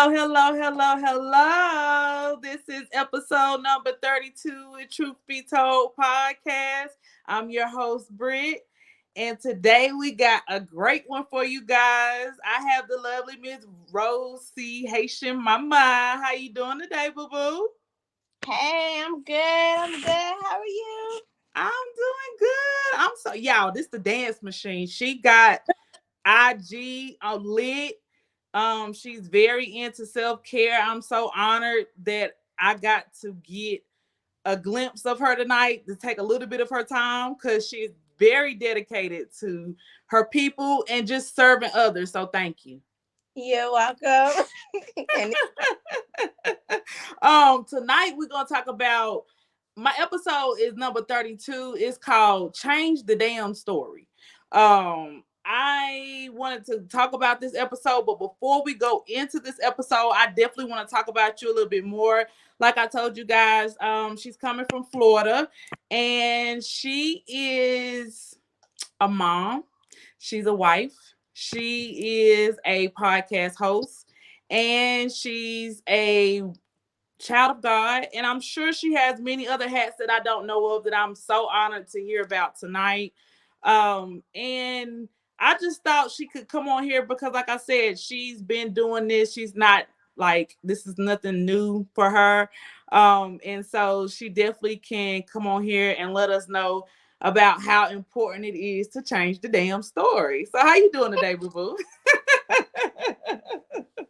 hello. This is episode number 32 with Truth Be Told podcast. I'm your host, Britt. And today we got a great one for you guys. I have the lovely Miss Rose C Haitian Mama. How you doing today, boo-boo? Hey, I'm good. I'm good. How are you? I'm doing good. Y'all, this the dance machine. She got IG lit. She's very into self-care. I'm so honored that I got to get a glimpse of her tonight to take a little bit of her time because she's very dedicated to her people and just serving others. So thank you. You're welcome. And Tonight we're gonna talk about my episode is number 32. It's called Change the Damn Story. I wanted to talk about this episode, but before we go into this episode, I definitely want to talk about you a little bit more. Like I told you guys, she's coming from Florida and she is a mom, she's a wife, she is a podcast host, and she's a child of God. And I'm sure she has many other hats that I don't know of that I'm so honored to hear about tonight. And I just thought she could come on here because, like I said, she's been doing this. She's not like this is nothing new for her. And so she definitely can come on here and let us know about how important it is to change the damn story. So how you doing today, boo boo?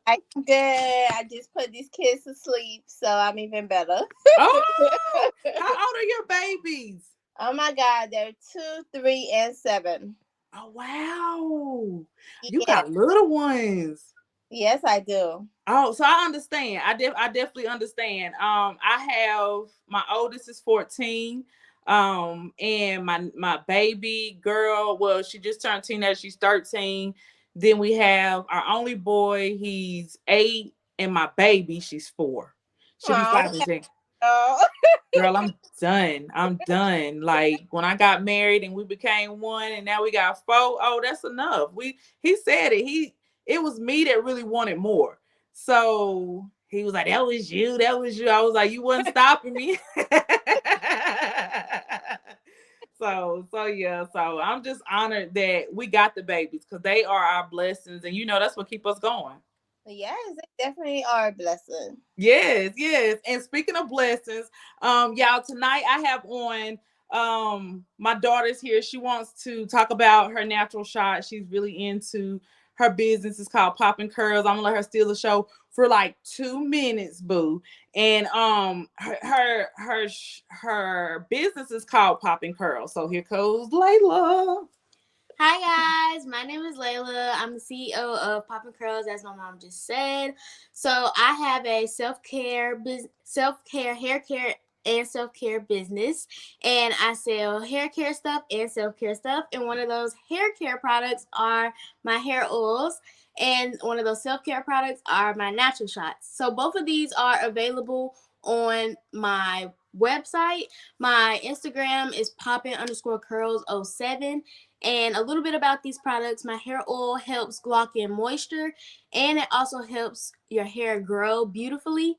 I'm good. I just put these kids to sleep, so I'm even better. Oh, how old are your babies? Oh my God, they're 2, 3, and 7. Oh wow, you Yeah. got little ones. Yes, I do. Oh, so I understand. I definitely understand. I have my oldest is 14. And my baby girl, well, she just turned teenage. She's 13. Then we have our only boy. He's 8, and my baby, she's 4. She'll be Oh, 5 in January. no. Girl, I'm done. I'm done. Like when I got married and we became one and now we got 4. Oh, that's enough. He said it. It was me that really wanted more. So he was like, that was you. That was you. I was like, you wasn't stopping me. So yeah. So I'm just honored that we got the babies because they are our blessings. And that's what keep us going. Yes, they definitely are a blessing. Yes, yes. And speaking of blessings, y'all, tonight I have on my daughter's here. She wants to talk about her natural shot. She's really into her business. It's called Poppin Curls. I'm gonna let her steal the show for like 2 minutes, boo. And her business is called Poppin Curls. So here goes Laila. Hi guys, my name is Laila. I'm the CEO of Poppin Curls, as my mom just said. So I have a self-care, hair care, and self-care business, and I sell hair care stuff and self-care stuff. And one of those hair care products are my hair oils, and one of those self-care products are my natural shots. So both of these are available on my website. My Instagram is poppin_curls07. And a little bit about these products: my hair oil helps lock in moisture, and it also helps your hair grow beautifully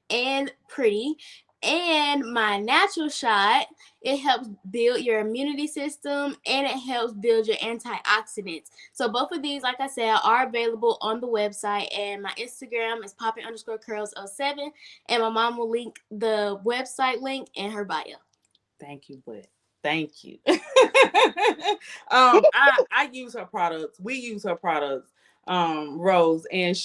and pretty. And my natural shot, it helps build your immunity system and it helps build your antioxidants. So both of these, like I said, are available on the website. And my Instagram is poppin_curls07. And my mom will link the website link in her bio. Thank you, but thank you. I use her products. We use her products, Rose, and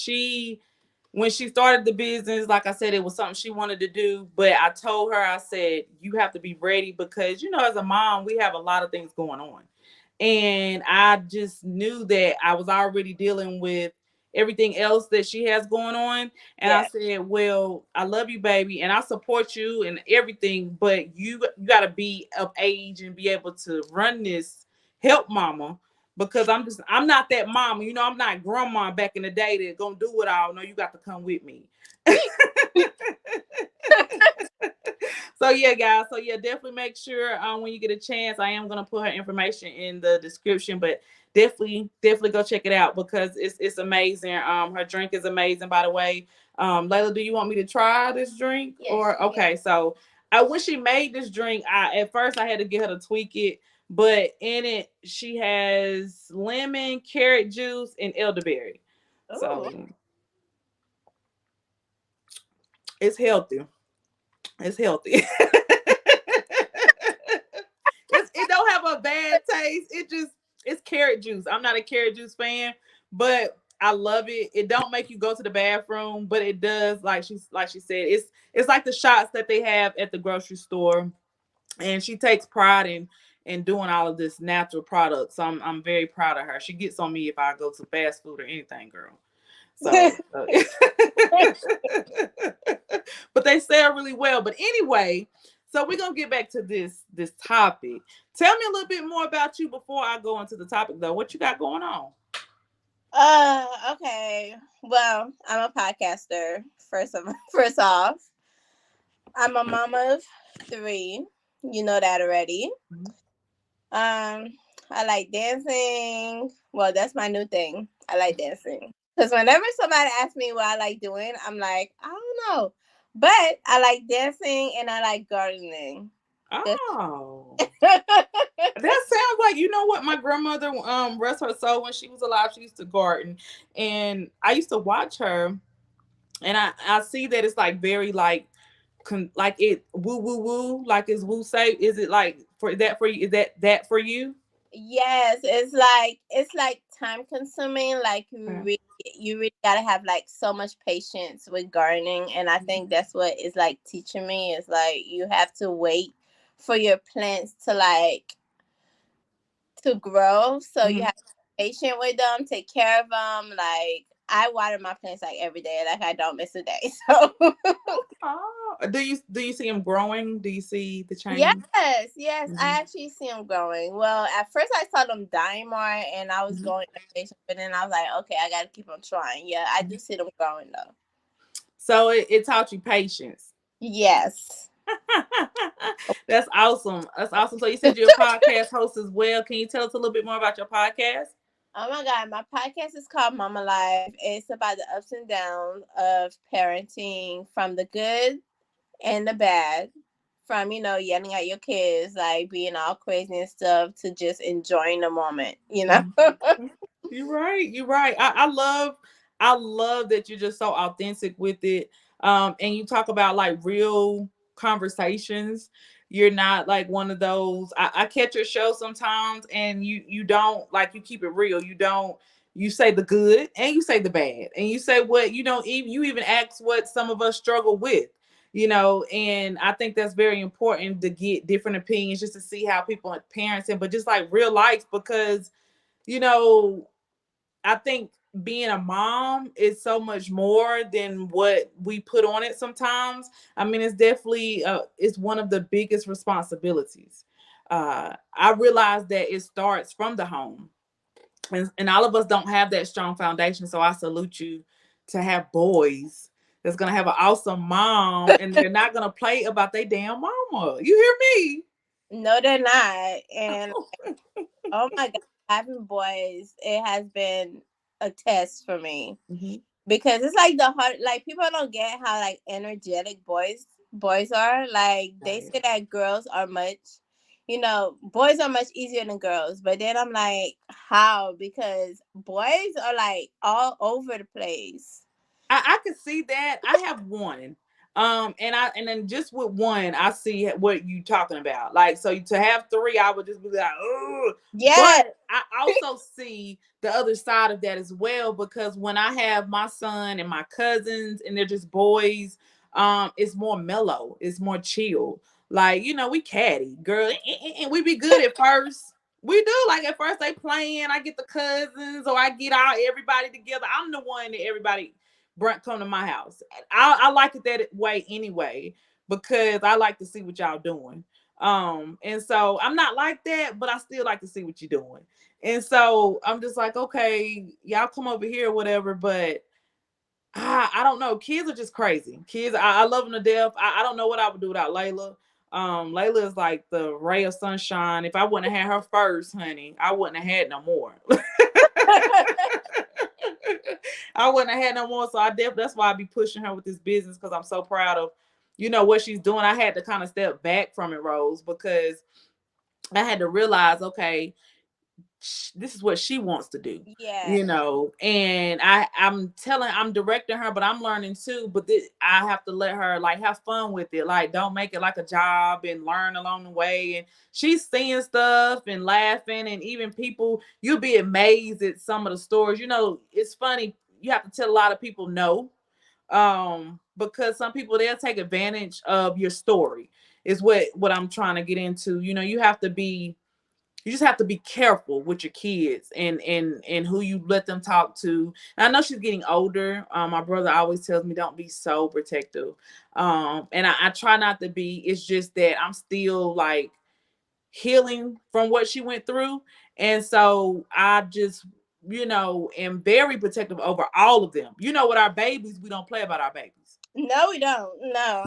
when she started the business, like I said, it was something she wanted to do. But I told her, I said, you have to be ready because as a mom, we have a lot of things going on, and I just knew that I was already dealing with everything else that she has going on. And I Yeah. said, well, I love you, baby, and I support you and everything, but you got to be of age and be able to run this, help mama, because I'm not that mama, I'm not grandma back in the day that gonna do it all. No, you got to come with me. So yeah, guys. So yeah, definitely make sure when you get a chance, I am gonna put her information in the description. But definitely go check it out because it's amazing. Her drink is amazing, by the way. Layla, do you want me to try this drink? Yes, Or yes. okay, so when she made this drink, I at first I had to get her to tweak it, but in it she has lemon, carrot juice, and elderberry. Oh. So it's healthy. It's healthy. It don't have a bad taste. It's carrot juice. I'm not a carrot juice fan, but I love it. It don't make you go to the bathroom, but it does, like she said, it's like the shots that they have at the grocery store. And she takes pride in doing all of this natural products. So I'm very proud of her. She gets on me if I go to fast food or anything, girl. So, but they sell really well. But anyway, so we're gonna get back to this topic. Tell me a little bit more about you before I go into the topic, though. What you got going on? Okay. Well, I'm a podcaster. First off, I'm a mama of three. You know that already. Mhm. I like dancing. Well, that's my new thing. I like dancing. Because whenever somebody asks me what I like doing, I'm like, I don't know. But I like dancing and I like gardening. Oh, that sounds like, you know what, my grandmother, rest her soul, when she was alive, she used to garden, and I used to watch her, and I see that it's like very like like it woo woo woo, like it's woo say. Is it like for that for you? Is that for you? Yes, it's like time consuming. Like Okay. you really gotta have like so much patience with gardening, and I think Mhm. that's what is like teaching me is like you have to wait for your plants to like to grow. So you Mhm. have to be patient with them, take care of them. Like I water my plants like every day. Like I don't miss a day. So Oh, do you see them growing? Do you see the yes, change? yes, Mhm. I actually see them growing. Well, at first I saw them dying more, and I was Mhm. going impatient, but then I was like, okay, I gotta keep on trying. Yeah, I do Mhm. see them growing though. So it taught you patience. Yes. That's awesome. That's awesome. So you said you're a podcast host as well. Can you tell us a little bit more about your podcast? Oh my God, my podcast is called Mama Life. It's about the ups and downs of parenting, from the good and the bad, from yelling at your kids, like being all crazy and stuff, to just enjoying the moment. Mhm. You're right. You're right. I love that you're just so authentic with it. And you talk about like real conversations. You're not like one of those. I catch your show sometimes, and you don't like, you keep it real. You say the good and you say the bad, and you say what you don't even, you even ask what some of us struggle with. And I think that's very important to get different opinions just to see how people are parenting, but just like real life, because you know, I think being a mom is so much more than what we put on it sometimes. I mean, it's definitely it's one of the biggest responsibilities. I realize that it starts from the home, and all of us don't have that strong foundation. So I salute you to have boys that's gonna have an awesome mom, and they're not gonna play about their damn mama. You hear No, they're not. And me? oh my God, having boys, it has been a test for me. Mhm. Because it's like the hard, like people don't get how like energetic boys are. Like they Right. say that girls are much, boys are much easier than girls. But then I'm like, how? Because boys are like all over the place. I can see that. I have one. And then just with one, I see what you talking about. Like, so to have three, I would just be like, oh. Yeah. But I also see the other side of that as well, because when I have my son and my cousins and they're just boys, it's more mellow, it's more chill. Like, we catty, girl, and we be good at first. We do, like at first they playing. I get the cousins, or I get all everybody together. I'm the one that everybody come to my house. I like it that way anyway, because I like to see what y'all doing. And so I'm not like that, but I still like to see what you're doing. And so I'm just like, okay, y'all come over here or whatever, but I don't know. Kids are just crazy. Kids, I love them to death. I don't know what I would do without Layla. Laila is like the ray of sunshine. If I wouldn't have had her first, honey, I wouldn't have had no more. I wouldn't have had no more. So that's why I be pushing her with this business, because I'm so proud of, what she's doing. I had to kind of step back from it, Rose, because I had to realize, okay, this is what she wants to do, Yeah. and I'm directing her, but I'm learning too. But I have to let her like have fun with it. Like, don't make it like a job, and learn along the way. And she's seeing stuff and laughing, and even people, you'll be amazed at some of the stories. It's funny. You have to tell a lot of people no, because some people, they'll take advantage of your story, is what I'm trying to get into. You just have to be careful with your kids, and who you let them talk to. And I know she's getting older. My brother always tells me, don't be so protective. And I try not to be. It's just that I'm still like healing from what she went through. And so I just, am very protective over all of them. With our babies, we don't play about our babies. No, we don't. No.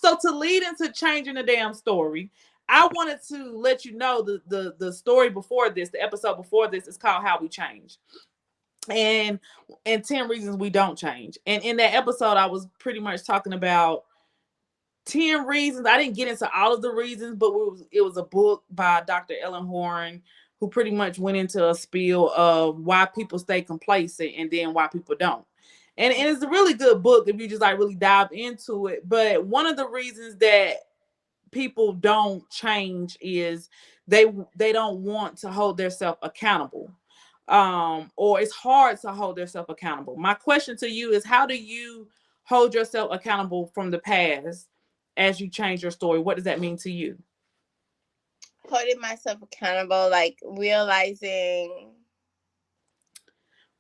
So to lead into changing the damn story, I wanted to let you know the story before this, the episode before this, is called How We Change. And 10 reasons we don't change. And in that episode, I was pretty much talking about 10 reasons. I didn't get into all of the reasons, but it was a book by Dr. Ellen Horn, who pretty much went into a spiel of why people stay complacent and then why people don't. And it's a really good book if you just like really dive into it. But one of the reasons that people don't change is they don't want to hold themselves accountable. Or it's hard to hold themselves accountable. My question to you is, how do you hold yourself accountable from the past as you change your story? What does that mean to you? Holding myself accountable, like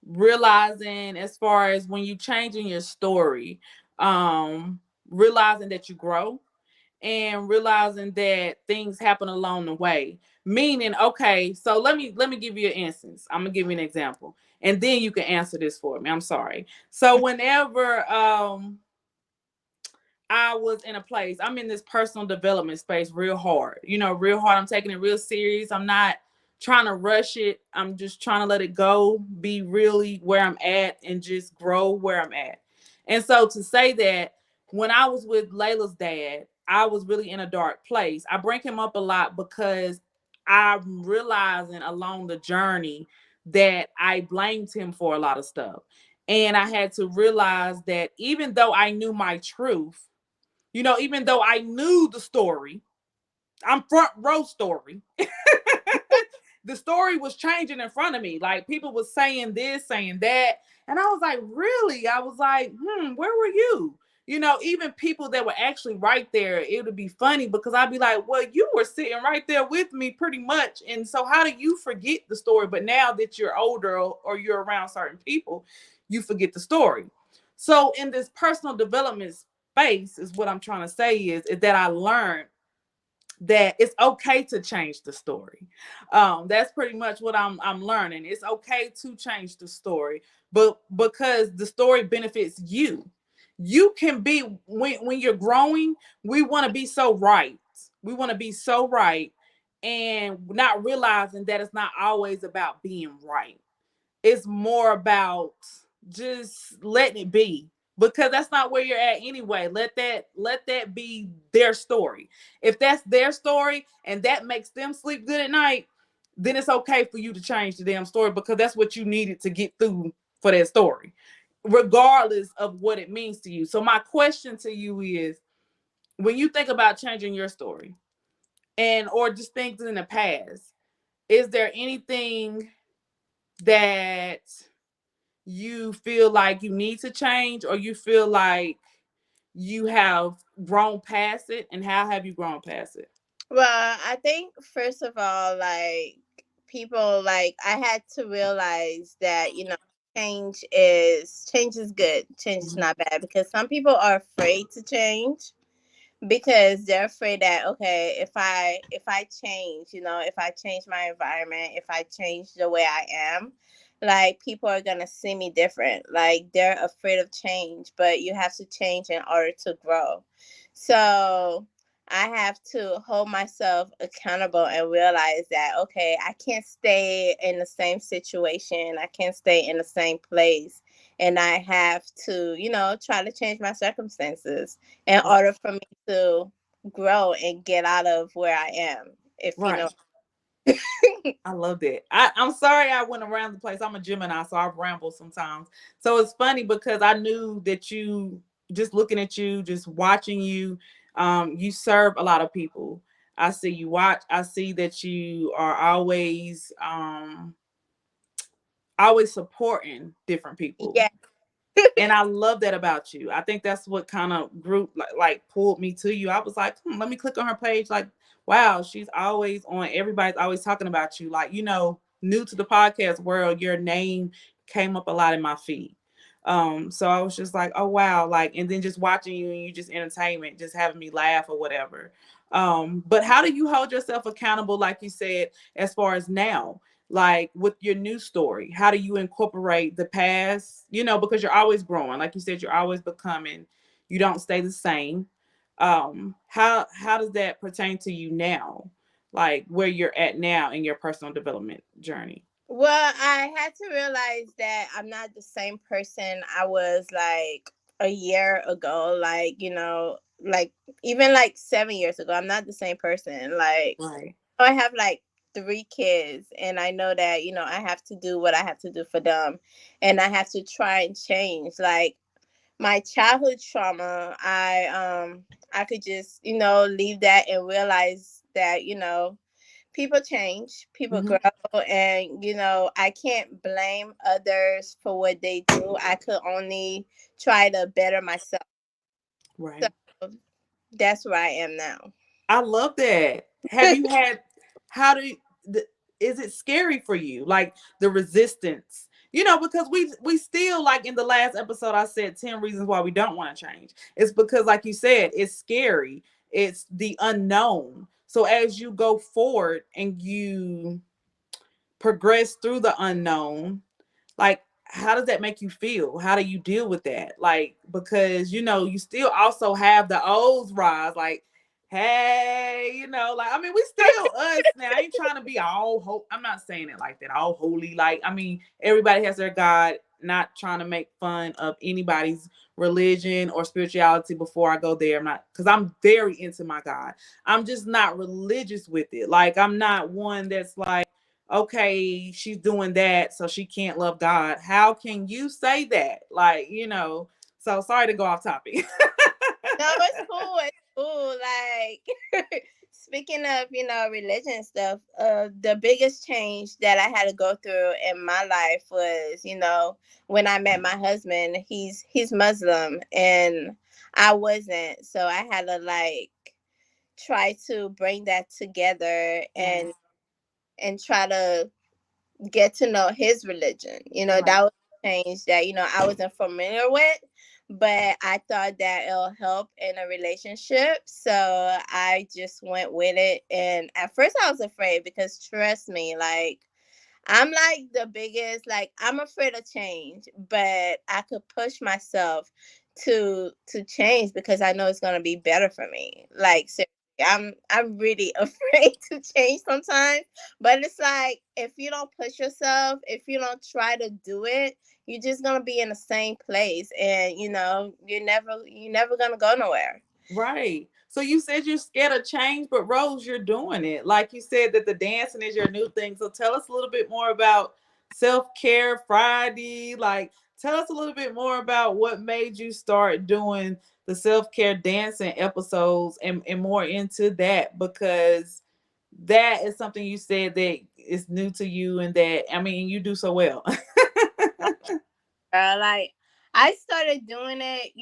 Realizing, as far as when you changing your story, realizing that you grow, and realizing that things happen along the way. Meaning, okay, so let me give you an instance. I'm gonna give you an example, and then you can answer this for me. I'm sorry. So whenever I was in a place, I'm in this personal development space real hard. Real hard. I'm taking it real serious. I'm not trying to rush it. I'm just trying to let it go, be really where I'm at, and just grow where I'm at. And so to say that, when I was with Layla's dad, I was really in a dark place. I bring him up a lot because I'm realizing along the journey that I blamed him for a lot of stuff. And I had to realize that even though I knew my truth, even though I knew the story, I'm front row story. The story was changing in front of me. Like, people was saying this, saying that. And I was like, really? I was like, where were you? Even people that were actually right there, it would be funny because I'd be like, well, you were sitting right there with me pretty much. And so how do you forget the story? But now that you're older, or you're around certain people, you forget the story. So in this personal development space, is what I'm trying to say is that I learned that it's okay to change the story. That's pretty much what I'm learning. It's okay to change the story, but because the story benefits you. You can be, when you're growing, we want to be so right. We want to be so right, and not realizing that it's not always about being right. It's more about just letting it be, because that's not where you're at anyway. Let that be their story. If that's their story and that makes them sleep good at night, then it's okay for you to change the damn story, because that's what you needed to get through for that story, regardless of what it means to you. So my question to you is, when you think about changing your story, and or just things in the past, is there anything that you feel like you need to change, or you feel like you have grown past it? And how have you grown past it? Well, I think first of all, like people, like I had to realize that change is good. Change is not bad, because some people are afraid to change because they're afraid that, okay, if I change, if I change my environment, if I change the way I am, like people are gonna see me different. Like they're afraid of change, but you have to change in order to grow. So I have to hold myself accountable and realize that, okay, I can't stay in the same situation. I can't stay in the same place. And I have to, try to change my circumstances in order for me to grow and get out of where I am, if you know. Right. I love that. I'm sorry I went around the place. I'm a Gemini, so I ramble sometimes. So it's funny because I knew that you, just looking at you, just watching you, you serve a lot of people. I see you watch. I see that you are always supporting different people. Yeah. And I love that about you. I think that's what kind of group like pulled me to you. I was like, let me click on her page. Like, wow, she's always on. Everybody's always talking about you. Like, new to the podcast world, your name came up a lot in my feed. So I was just like, oh wow, like, and then just watching you and you just entertainment, just having me laugh or whatever. But how do you hold yourself accountable, like you said, as far as now? Like with your new story, how do you incorporate the past, because you're always growing, like you said, you're always becoming, you don't stay the same. How does that pertain to you now, like where you're at now in your personal development journey? Well, I had to realize that I'm not the same person I was like a year ago. Like, like even like 7 years ago, I'm not the same person. Like, Right. I have like three kids, and I know that, I have to do what I have to do for them, and I have to try and change. Like, my childhood trauma, I could just, leave that and realize that, people change, people Hmm. grow, and I can't blame others for what they do. I could only try to better myself. So Right. that's where I am now. I love that. Have you had, how do you, is it scary for you? Like the resistance, because we still, like in the last episode, I said 10 reasons why we don't want to change. It's because, like you said, it's scary. It's the unknown. So as you go forward and you progress through the unknown, like how does that make you feel? How do you deal with that? Like, because you still also have the old rise, like, hey, like, I mean, we still us now. I ain't trying to be I'm not saying it like that, all holy. Like, I mean, everybody has their God, not trying to make fun of anybody's religion or spirituality before I go there. I'm not, because I'm very into my God. I'm just not religious with it. Like, I'm not one that's like, okay, she's doing that, so she can't love God. How can you say that? Like, so sorry to go off topic. No, it's cool. It's cool. Like, speaking of, religion stuff, the biggest change that I had to go through in my life was, when I met my husband. He's Muslim, and I wasn't. So I had to like try to bring that together Right, and try to get to know his religion. right, That was a change that, I wasn't familiar with, but I thought that it'll help in a relationship. So I just went with it. And at first I was afraid because, trust me, like, I'm like the biggest, like, I'm afraid of change, but I could push myself to change because I know it's gonna be better for me. Like, seriously, I'm really afraid to change sometimes. But it's like, if you don't push yourself, if you don't try to do it, you're just gonna be in the same place, and you're never gonna go nowhere. right. So you said you're scared of change, but Rose, you're doing it. Like you said that the dancing is your new thing. So tell us a little bit more about Self-Care Friday. Like, tell us a little bit more about what made you start doing the self-care dancing episodes, and more into that, because that is something you said that is new to you, and that, I mean, you do so well. Like, I started doing it,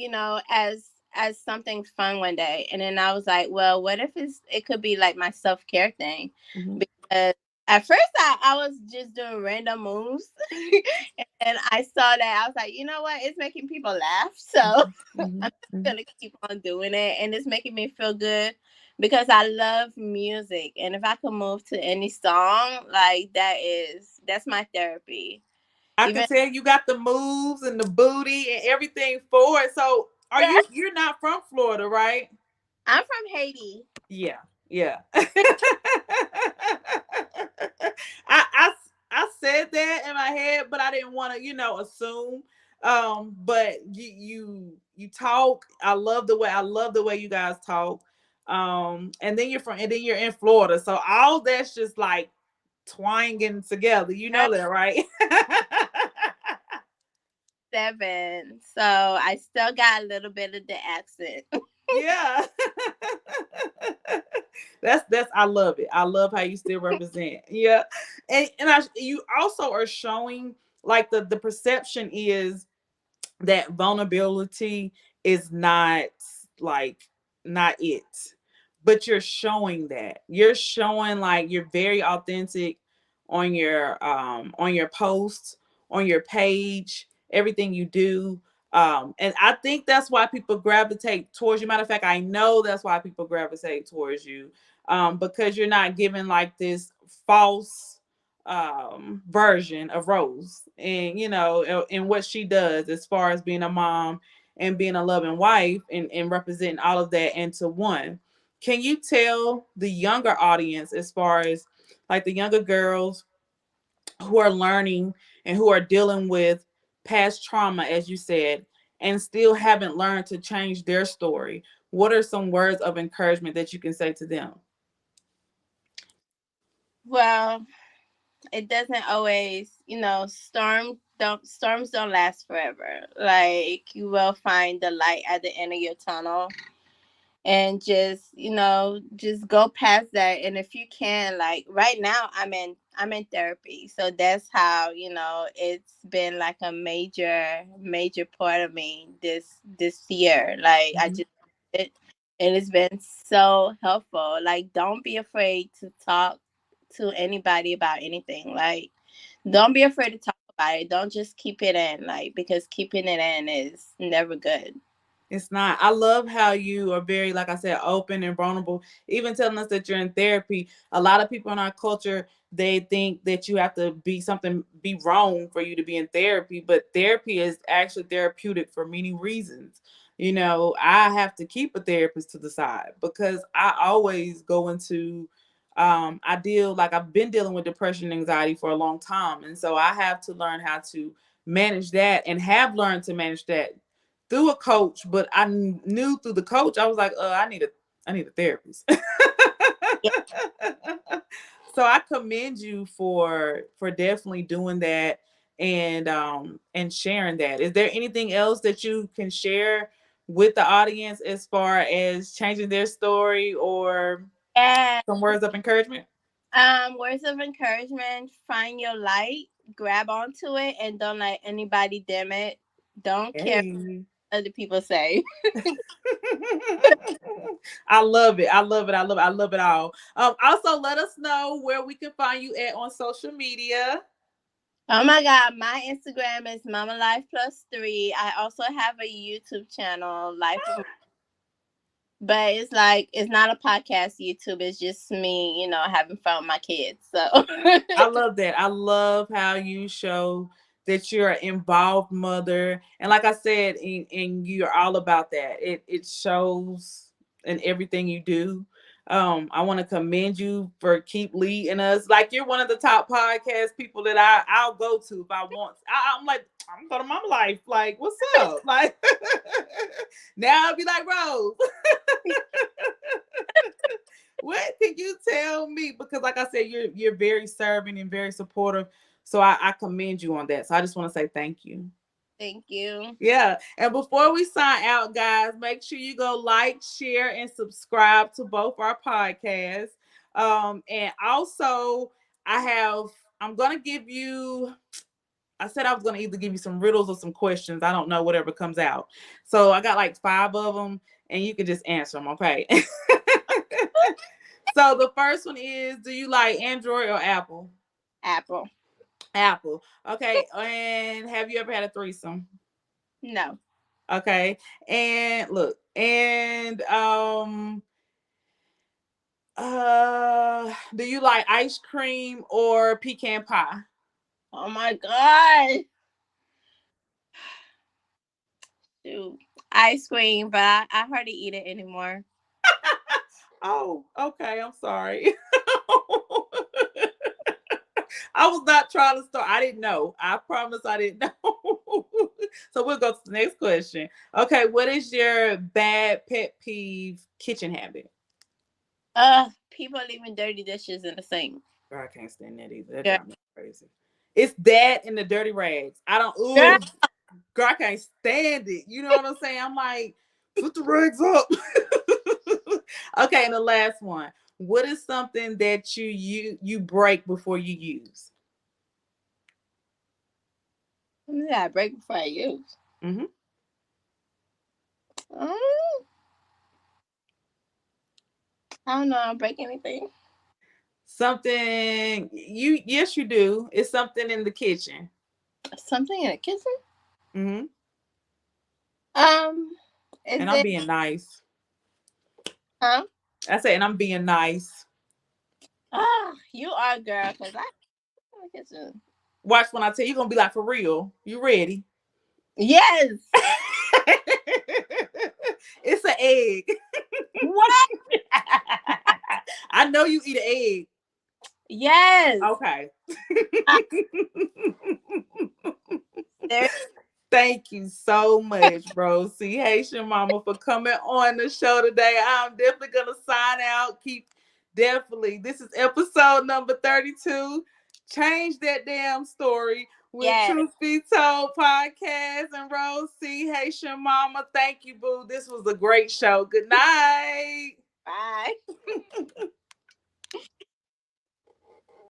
as something fun one day, and then I was like, well, what if it could be like my self-care thing? Mhm, Because at first I was just doing random moves, and I saw that I was like, you know what, it's making people laugh, so mhm, mhm, I'm mhm. gonna keep on doing it, and it's making me feel good because I love music, and if I could move to any song, like, that's my therapy. I can Even tell you got the moves and the booty and everything for it. So you're not from Florida, right? I'm from Haiti. Yeah, yeah. I I said that in my head, but I didn't want to, assume. But you talk. I love the way you guys talk. And then you're in Florida, so all that's just like twanging together. You know that, right? 7, so I still got a little bit of the accent. Yeah. That's I love it. I love how you still represent. Yeah. And you also are showing like the perception is that vulnerability is not like not it, but you're showing like you're very authentic on your posts, on your page, everything you do. And I think that's why people gravitate towards you. Matter of fact, I know that's why people gravitate towards you, because you're not giving like this false version of Rose, and and what she does as far as being a mom and being a loving wife, and representing all of that into one. Can you tell the younger audience, as far as like the younger girls who are learning and who are dealing with past trauma, as you said, and still haven't learned to change their story, what are some words of encouragement that you can say to them? Well, it doesn't always, storms don't last forever. Like, you will find the light at the end of your tunnel, and just go past that. And if you can, like, right now I'm in therapy, so that's how, it's been like a major part of me this year. Like, I Mhm. just it and it's been so helpful. Like, don't be afraid to talk to anybody about anything. Like, don't be afraid to talk about it. Don't just keep it in, like, because keeping it in is never good. It's not. I love how you are very, like I said, open and vulnerable. Even telling us that you're in therapy. A lot of people in our culture, they think that you have to be wrong for you to be in therapy. But therapy is actually therapeutic for many reasons. I have to keep a therapist to the side because I always go into, I've been dealing with depression and anxiety for a long time. And so I have to learn how to manage that, and have learned to manage that through a coach. But I knew through the coach, I was like, I need a therapist. So I commend you for definitely doing that, and sharing that. Is there anything else that you can share with the audience as far as changing their story, or Yeah. some words of encouragement? Words of encouragement: find your light, grab onto it, and don't let anybody dim it. Don't care Hey. what other people say. I love it. I love it. I love it. I love it all. Also, let us know where we can find you at on social media. Oh my God, my Instagram is Mama Life Plus 3. I also have a YouTube channel, Life with, but it's like, it's not a podcast YouTube. It's just me, having fun with my kids. So I love that. I love how you show that you're an involved mother. And like I said, and you're all about that. It shows in everything you do. I want to commend you for keep leading us. Like, you're one of the top podcast people that I'll go to if I want. I'm like, I'm going to Mama Life. Like, what's up? Like, now I'll be like, Rose, what can you tell me? Because like I said, you're very serving and very supportive. So I commend you on that. So I just want to say thank you. thank you. Yeah. And before we sign out, guys, make sure you go like, share, and subscribe to both our podcasts. And also I have I'm gonna give you I said I was gonna either give you some riddles or some questions. I don't know, whatever comes out. So I got like 5 of them, and you can just answer them, okay? So the first one is, do you like Android or Apple? Apple. Apple. Okay. And have you ever had a threesome? No. Okay. And look, and do you like ice cream or pecan pie? Oh my god. Shoot. Ice cream, but I hardly eat it anymore. Oh, okay. I'm sorry. I was not trying to start. I didn't know. I promise I didn't know. So we'll go to the next question. Okay, what is your bad pet peeve kitchen habit? People leaving dirty dishes in the sink. Girl, I can't stand that either. That Girl, drives me crazy. It's that and the dirty rags. I don't. girl, Ooh, girl, I can't stand it. You know what I'm saying? I'm like, put the rags up. Okay, and the last one. What is something that you break before you use? I break before I use. Mm-hmm. Mm, I don't know. I don't break anything. Something you yes you do. It's something in the kitchen. Something in the kitchen. Mm-hmm. Um, is And I'm it? being nice. Huh? I say, and I'm being nice. Ah, you are girl, cause I in the kitchen. Watch when I tell you, you're gonna be like, for real. You ready? Yes. It's an egg. What? I know you eat an egg. Yes. Okay. I, there. Thank you so much, Rose C Haitian Mama, for coming on the show today. I'm definitely gonna sign out. Keep definitely. This is episode number 32. Change that damn story with Yes. Truth Be Told podcast and Rose C Haitian Mama. Thank you, boo. This was a great show. Good night. Bye.